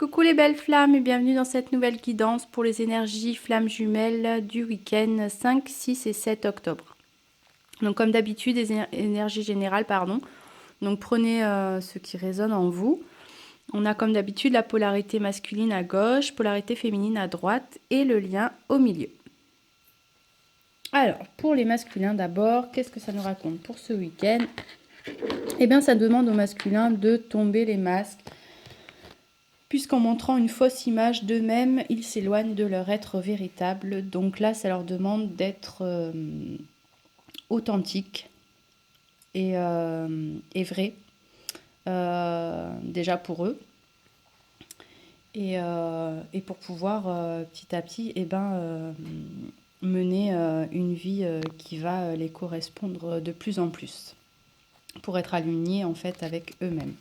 Coucou les belles flammes et bienvenue dans cette nouvelle guidance pour les énergies flammes jumelles du week-end 5, 6 et 7 octobre. Donc comme d'habitude, des énergies générales, pardon. Donc prenez ce qui résonne en vous. On a comme d'habitude la polarité masculine à gauche, polarité féminine à droite et le lien au milieu. Alors, pour les masculins d'abord, qu'est-ce que ça nous raconte pour ce week-end? Eh bien, ça demande aux masculins de tomber les masques, puisqu'en montrant une fausse image d'eux-mêmes, ils s'éloignent de leur être véritable. Donc là, ça leur demande d'être authentiques et vrais, déjà pour eux. Et pour pouvoir petit à petit mener une vie qui va les correspondre de plus en plus, pour être alignés en fait avec eux-mêmes.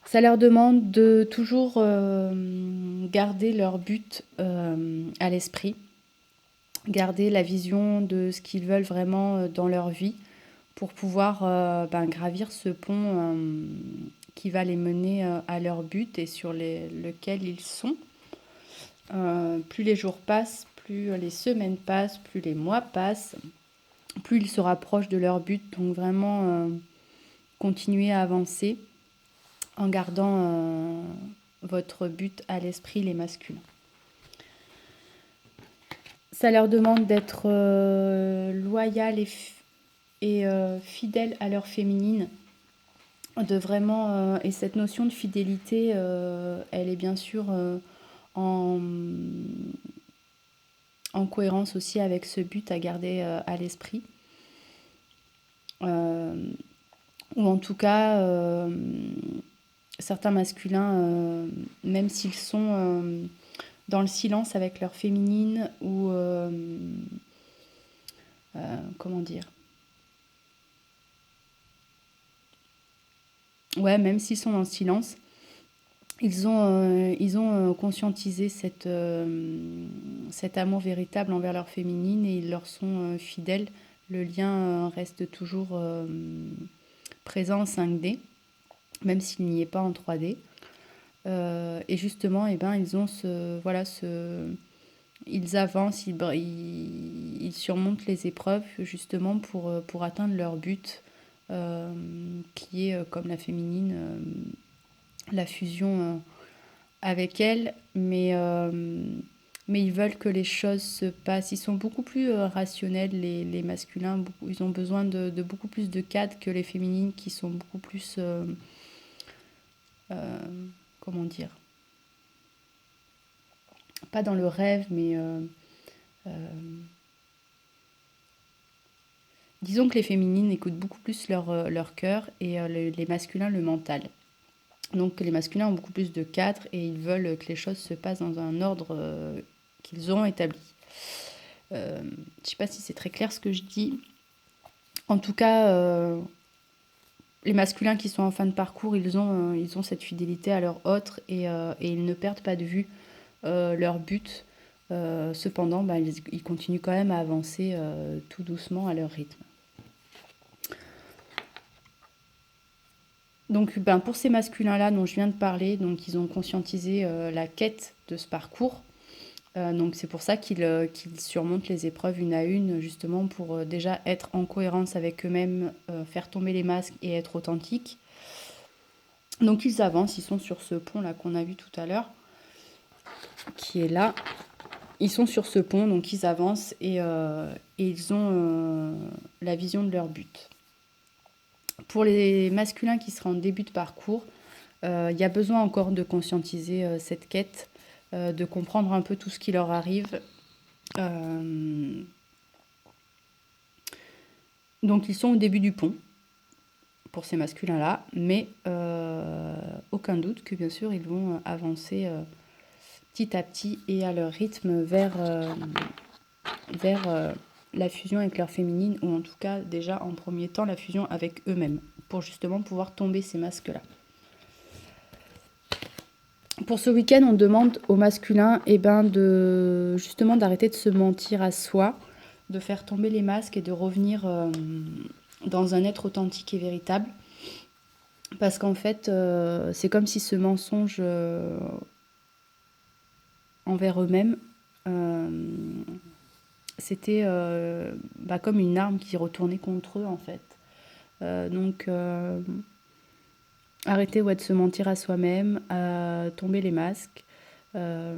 Ça leur demande de toujours garder leur but à l'esprit, garder la vision de ce qu'ils veulent vraiment dans leur vie pour pouvoir gravir ce pont qui va les mener à leur but et sur lequel ils sont. Plus les jours passent, plus les semaines passent, plus les mois passent, plus ils se rapprochent de leur but. Donc vraiment continuer à avancer en gardant votre but à l'esprit, les masculins. Ça leur demande d'être loyal et fidèle à leur féminine, de vraiment et cette notion de fidélité, elle est bien sûr en cohérence aussi avec ce but à garder à l'esprit, ou en tout cas certains masculins, même s'ils sont dans le silence avec leur féminine ou comment dire, ouais, même s'ils sont dans le silence, ils ont conscientisé cet amour véritable envers leur féminine et ils leur sont fidèles. Le lien reste toujours présent en 5D, même s'il n'y est pas en 3D. Et justement, ils ont ils avancent, ils surmontent les épreuves justement pour atteindre leur but, qui est, comme la féminine, la fusion avec elle, mais ils veulent que les choses se passent. Ils sont beaucoup plus rationnels, les masculins. Ils ont besoin de beaucoup plus de cadre que les féminines qui sont beaucoup plus... comment dire, pas dans le rêve, mais disons que les féminines écoutent beaucoup plus leur cœur et les masculins le mental. Donc les masculins ont beaucoup plus de cadre et ils veulent que les choses se passent dans un ordre qu'ils auront établi. Je ne sais pas si c'est très clair ce que je dis. En tout cas, les masculins qui sont en fin de parcours, ils ont cette fidélité à leur autre et ils ne perdent pas de vue leur but. Cependant, ils continuent quand même à avancer tout doucement à leur rythme. Donc pour ces masculins-là dont je viens de parler, donc ils ont conscientisé la quête de ce parcours. Donc c'est pour ça qu'ils surmontent les épreuves une à une, justement pour déjà être en cohérence avec eux-mêmes, faire tomber les masques et être authentiques. Donc ils avancent, ils sont sur ce pont-là qu'on a vu tout à l'heure, qui est là. Ils sont sur ce pont, donc ils avancent et ils ont la vision de leur but. Pour les masculins qui seraient en début de parcours, il y a besoin encore de conscientiser cette quête, de comprendre un peu tout ce qui leur arrive. Donc ils sont au début du pont pour ces masculins-là, mais aucun doute que bien sûr ils vont avancer petit à petit et à leur rythme vers la fusion avec leur féminine, ou en tout cas déjà en premier temps la fusion avec eux-mêmes, pour justement pouvoir tomber ces masques-là. Pour ce week-end, on demande aux masculins justement d'arrêter de se mentir à soi, de faire tomber les masques et de revenir dans un être authentique et véritable. Parce qu'en fait, c'est comme si ce mensonge envers eux-mêmes, c'était comme une arme qui retournait contre eux en fait. Donc arrêter de se mentir à soi-même, tomber les masques. Euh,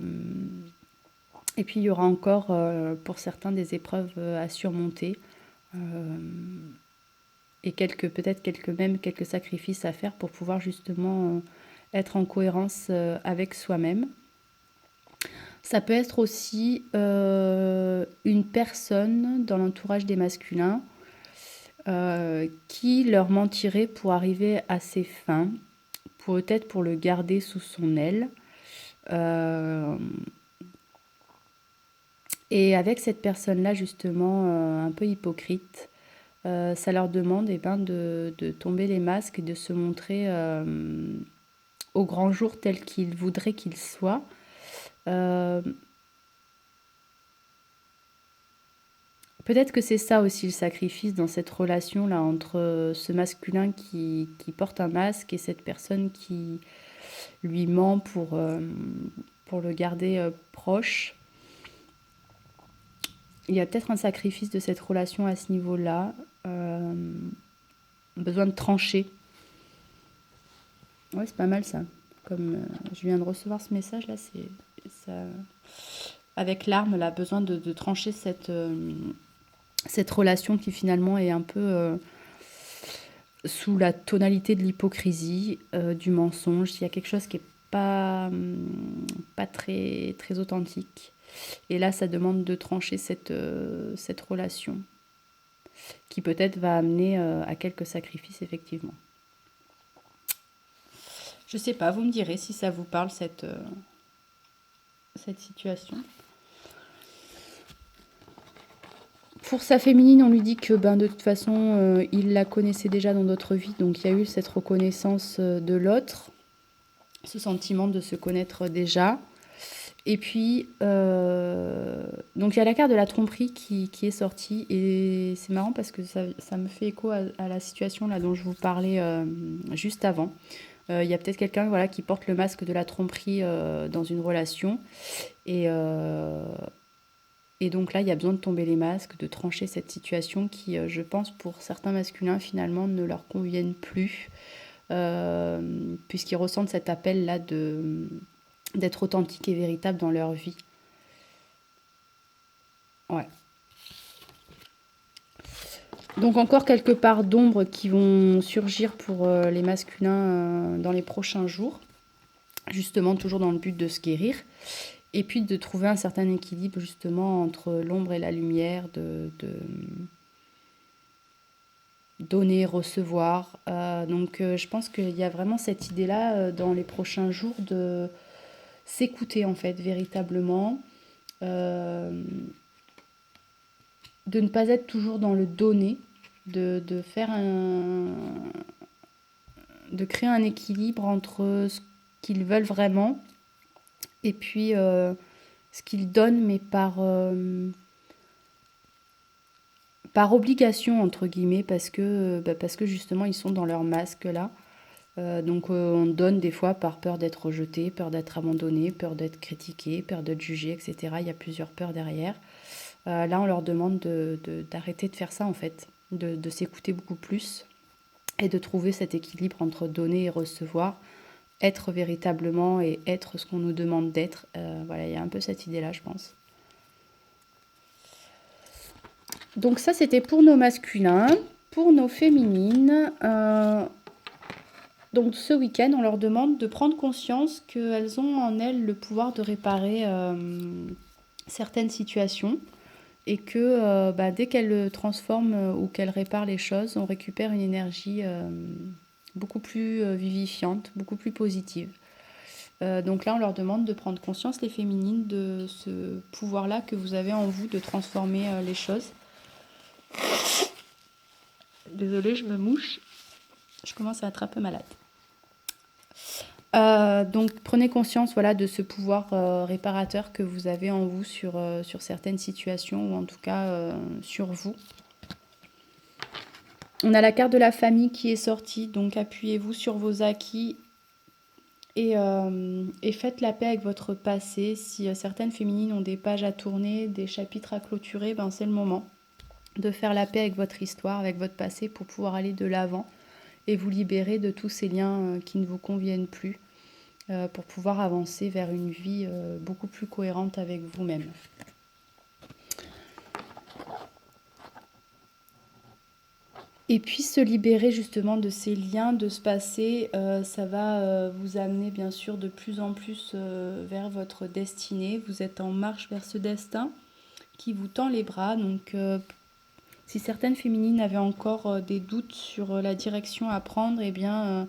et puis il y aura encore pour certains des épreuves à surmonter. Euh, et peut-être quelques sacrifices à faire pour pouvoir justement être en cohérence avec soi-même. Ça peut être aussi une personne dans l'entourage des masculins qui leur mentirait pour arriver à ses fins, peut-être pour le garder sous son aile. Et avec cette personne-là, justement, un peu hypocrite, ça leur demande de tomber les masques et de se montrer au grand jour tel qu'ils voudraient qu'ils soient. Peut-être que c'est ça aussi le sacrifice dans cette relation-là entre ce masculin qui porte un masque et cette personne qui lui ment pour le garder proche. Il y a peut-être un sacrifice de cette relation à ce niveau-là. Besoin de trancher. Ouais, c'est pas mal ça. Comme je viens de recevoir ce message là, c'est ça. Avec l'arme, là, besoin de trancher cette relation qui finalement est un peu sous la tonalité de l'hypocrisie, du mensonge. Il y a quelque chose qui est pas très, très authentique. Et là, ça demande de trancher cette relation qui peut-être va amener à quelques sacrifices, effectivement. Je sais pas, vous me direz si ça vous parle, cette situation. Pour sa féminine, on lui dit que de toute façon, il la connaissait déjà dans d'autres vies, donc il y a eu cette reconnaissance de l'autre, ce sentiment de se connaître déjà. Et puis, donc il y a la carte de la tromperie qui est sortie, et c'est marrant parce que ça me fait écho à la situation là dont je vous parlais juste avant. Il y a peut-être quelqu'un qui porte le masque de la tromperie dans une relation, et, et donc là, il y a besoin de tomber les masques, de trancher cette situation qui, je pense, pour certains masculins, finalement, ne leur conviennent plus, puisqu'ils ressentent cet appel-là d'être authentiques et véritables dans leur vie. Ouais. Donc encore quelques parts d'ombre qui vont surgir pour les masculins dans les prochains jours, justement toujours dans le but de se guérir. Et puis de trouver un certain équilibre justement entre l'ombre et la lumière, de donner, recevoir. Donc je pense qu'il y a vraiment cette idée-là dans les prochains jours de s'écouter en fait véritablement, de ne pas être toujours dans le donner, de faire de créer un équilibre entre ce qu'ils veulent vraiment et puis ce qu'ils donnent, mais par obligation entre guillemets, parce que justement ils sont dans leur masque là. Donc on donne des fois par peur d'être rejeté, peur d'être abandonné, peur d'être critiqué, peur d'être jugé, etc. Il y a plusieurs peurs derrière. Là on leur demande d'arrêter de faire ça en fait, de s'écouter beaucoup plus et de trouver cet équilibre entre donner et recevoir, être véritablement et être ce qu'on nous demande d'être. Voilà, il y a un peu cette idée là, je pense. Donc ça, c'était pour nos masculins. Pour nos féminines, donc ce week-end, on leur demande de prendre conscience qu'elles ont en elles le pouvoir de réparer certaines situations et que dès qu'elles transforment ou qu'elles réparent les choses, on récupère une énergie beaucoup plus vivifiante, beaucoup plus positive. Donc là, on leur demande de prendre conscience, les féminines, de ce pouvoir-là que vous avez en vous de transformer les choses. Désolée, je me mouche. Je commence à être un peu malade. Donc prenez conscience de ce pouvoir réparateur que vous avez en vous sur certaines situations, ou en tout cas sur vous. On a la carte de la famille qui est sortie, donc appuyez-vous sur vos acquis et faites la paix avec votre passé. Si certaines féminines ont des pages à tourner, des chapitres à clôturer, ben c'est le moment de faire la paix avec votre histoire, avec votre passé pour pouvoir aller de l'avant et vous libérer de tous ces liens qui ne vous conviennent plus pour pouvoir avancer vers une vie beaucoup plus cohérente avec vous-même. Et puis se libérer justement de ces liens, de ce passé, ça va vous amener bien sûr de plus en plus vers votre destinée. Vous êtes en marche vers ce destin qui vous tend les bras. Donc si certaines féminines avaient encore des doutes sur la direction à prendre, eh bien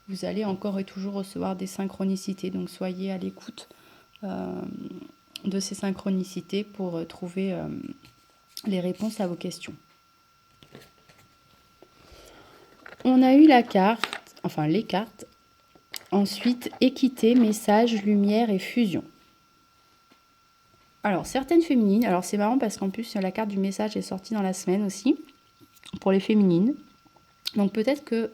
vous allez encore et toujours recevoir des synchronicités. Donc soyez à l'écoute de ces synchronicités pour trouver les réponses à vos questions. On a eu la carte, enfin les cartes. Ensuite, équité, message, lumière et fusion. Alors, certaines féminines, alors c'est marrant parce qu'en plus, la carte du message est sortie dans la semaine aussi, pour les féminines. Donc peut-être que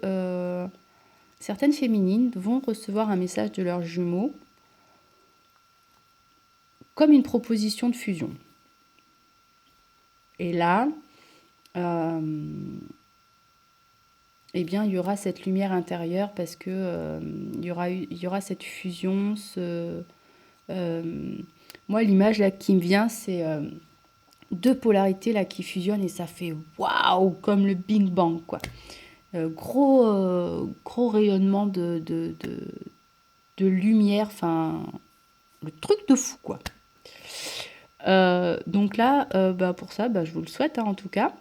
certaines féminines vont recevoir un message de leurs jumeaux comme une proposition de fusion. Et là, eh bien, il y aura cette lumière intérieure parce que il y aura cette fusion. Moi, l'image là qui me vient, c'est deux polarités là qui fusionnent et ça fait waouh, comme le Big Bang, quoi. Gros rayonnement de lumière, enfin, le truc de fou, quoi. Donc là, pour ça, je vous le souhaite, hein, en tout cas.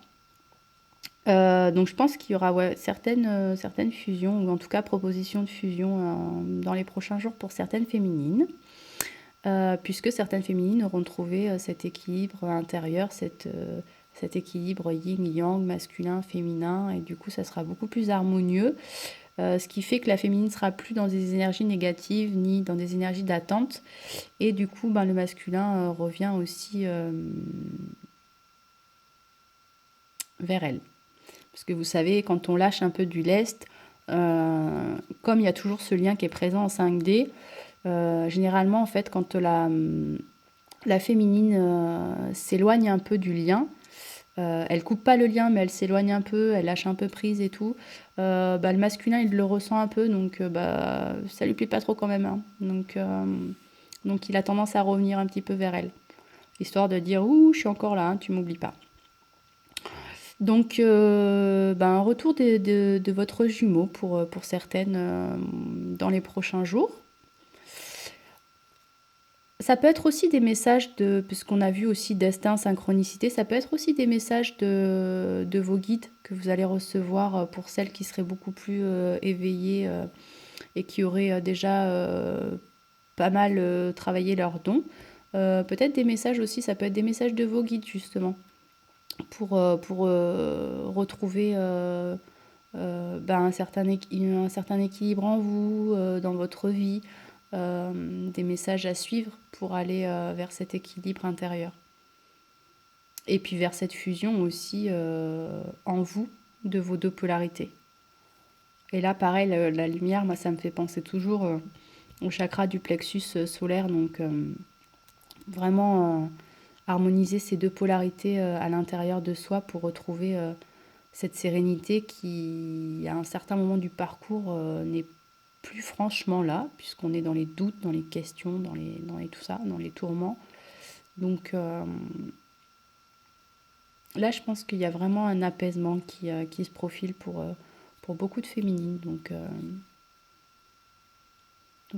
Donc je pense qu'il y aura certaines fusions, ou en tout cas propositions de fusion dans les prochains jours pour certaines féminines, puisque certaines féminines auront trouvé cet équilibre intérieur, cet équilibre yin-yang, masculin, féminin, et du coup ça sera beaucoup plus harmonieux, ce qui fait que la féminine ne sera plus dans des énergies négatives ni dans des énergies d'attente, et du coup le masculin revient aussi vers elle. Parce que vous savez, quand on lâche un peu du lest, comme il y a toujours ce lien qui est présent en 5D, généralement, en fait, quand la féminine s'éloigne un peu du lien, elle coupe pas le lien, mais elle s'éloigne un peu, elle lâche un peu prise et tout, le masculin, il le ressent un peu, donc ça lui plaît pas trop quand même. Hein. Donc il a tendance à revenir un petit peu vers elle, histoire de dire « Ouh, je suis encore là, hein, tu m'oublies pas ». Donc, un retour de votre jumeau pour certaines dans les prochains jours. Ça peut être aussi des messages puisqu'on a vu aussi destin, synchronicité, ça peut être aussi des messages de vos guides que vous allez recevoir pour celles qui seraient beaucoup plus éveillées et qui auraient déjà pas mal travaillé leurs dons. Peut-être des messages aussi, ça peut être des messages de vos guides justement. Pour retrouver un certain équilibre en vous, dans votre vie, des messages à suivre pour aller vers cet équilibre intérieur. Et puis vers cette fusion aussi en vous de vos deux polarités. Et là, pareil, la lumière, moi, ça me fait penser toujours au chakra du plexus solaire, donc vraiment harmoniser ces deux polarités à l'intérieur de soi pour retrouver cette sérénité qui, à un certain moment du parcours, n'est plus franchement là, puisqu'on est dans les doutes, dans les questions, dans les tout ça, dans les tourments. Donc là, je pense qu'il y a vraiment un apaisement qui se profile pour beaucoup de féminines. Donc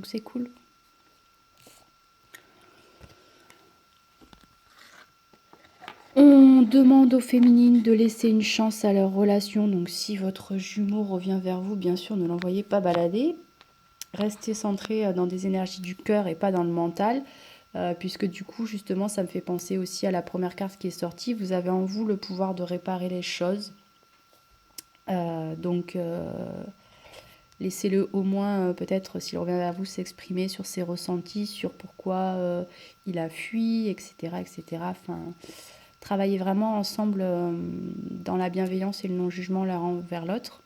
c'est cool. On demande aux féminines de laisser une chance à leur relation. Donc si votre jumeau revient vers vous, bien sûr, ne l'envoyez pas balader. Restez centré dans des énergies du cœur et pas dans le mental. Puisque du coup, justement, ça me fait penser aussi à la première carte qui est sortie. Vous avez en vous le pouvoir de réparer les choses. Donc laissez-le au moins, peut-être, s'il revient vers vous, s'exprimer sur ses ressentis, sur pourquoi il a fui, etc. etc. Enfin... Travaillez vraiment ensemble dans la bienveillance et le non-jugement l'un envers l'autre.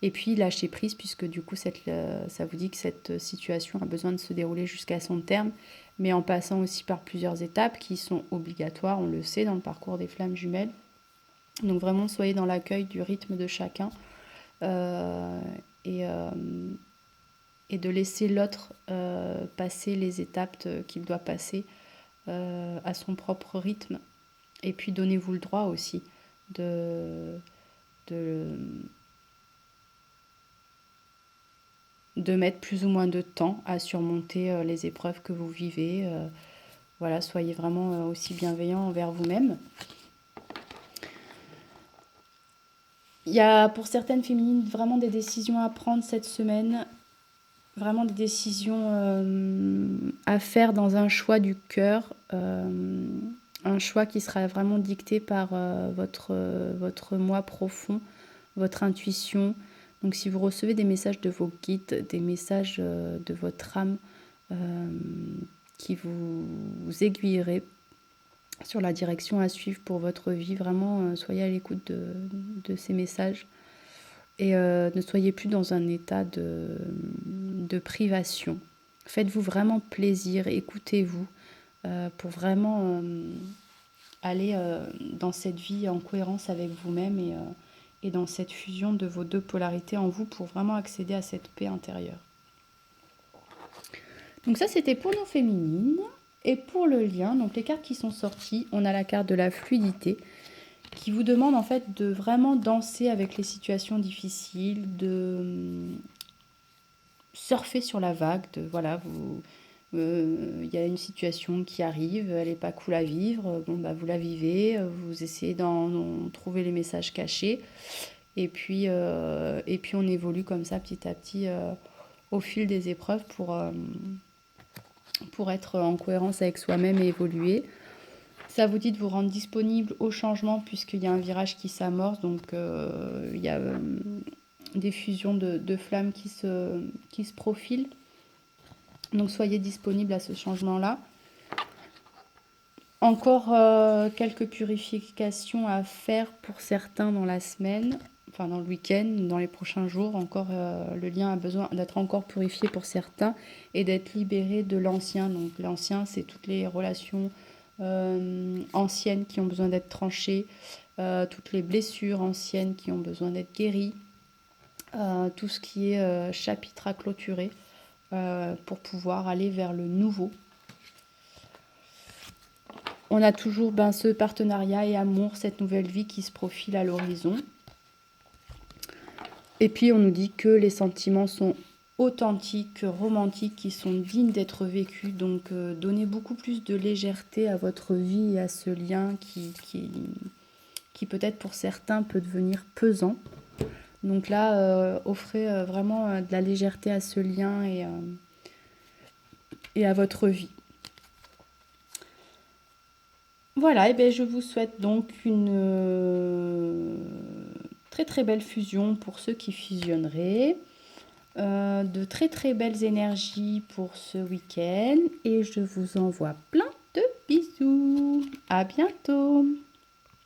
Et puis lâcher prise, puisque du coup, ça vous dit que cette situation a besoin de se dérouler jusqu'à son terme, mais en passant aussi par plusieurs étapes qui sont obligatoires, on le sait, dans le parcours des flammes jumelles. Donc vraiment, soyez dans l'accueil du rythme de chacun et de laisser l'autre passer les étapes qu'il doit passer à son propre rythme. Et puis donnez-vous le droit aussi de mettre plus ou moins de temps à surmonter les épreuves que vous vivez. Voilà, soyez vraiment aussi bienveillant envers vous-même. Il y a pour certaines féminines vraiment des décisions à prendre cette semaine, vraiment des décisions à faire dans un choix du cœur, un choix qui sera vraiment dicté par votre moi profond, votre intuition. Donc si vous recevez des messages de vos guides, des messages de votre âme qui vous aiguilleraient sur la direction à suivre pour votre vie, vraiment soyez à l'écoute de ces messages et ne soyez plus dans un état de privation. Faites-vous vraiment plaisir, écoutez-vous pour vraiment aller dans cette vie en cohérence avec vous-même et dans cette fusion de vos deux polarités en vous pour vraiment accéder à cette paix intérieure. Donc ça, c'était pour nos féminines. Et pour le lien, donc les cartes qui sont sorties, on a la carte de la fluidité qui vous demande en fait de vraiment danser avec les situations difficiles, de surfer sur la vague, voilà, il y a une situation qui arrive, elle n'est pas cool à vivre, bon bah vous la vivez, vous essayez d'en trouver les messages cachés, et puis on évolue comme ça petit à petit au fil des épreuves pour être en cohérence avec soi-même et évoluer. Ça vous dit de vous rendre disponible au changement puisqu'il y a un virage qui s'amorce, donc il y a des fusions de flammes qui se profilent. Donc soyez disponible à ce changement-là. Encore quelques purifications à faire pour certains dans la semaine, enfin dans le week-end, dans les prochains jours. Encore le lien a besoin d'être encore purifié pour certains et d'être libéré de l'ancien. Donc l'ancien, c'est toutes les relations anciennes qui ont besoin d'être tranchées, toutes les blessures anciennes qui ont besoin d'être guéries, tout ce qui est chapitre à clôturer pour pouvoir aller vers le nouveau. On a toujours ce partenariat et amour, cette nouvelle vie qui se profile à l'horizon. Et puis on nous dit que les sentiments sont authentiques, romantiques, qui sont dignes d'être vécus. Donc donnez beaucoup plus de légèreté à votre vie et à ce lien qui peut-être pour certains peut devenir pesant. Donc là, offrez vraiment de la légèreté à ce lien et à votre vie. Voilà, et bien je vous souhaite donc une très très belle fusion pour ceux qui fusionneraient, de très très belles énergies pour ce week-end et je vous envoie plein de bisous. À bientôt.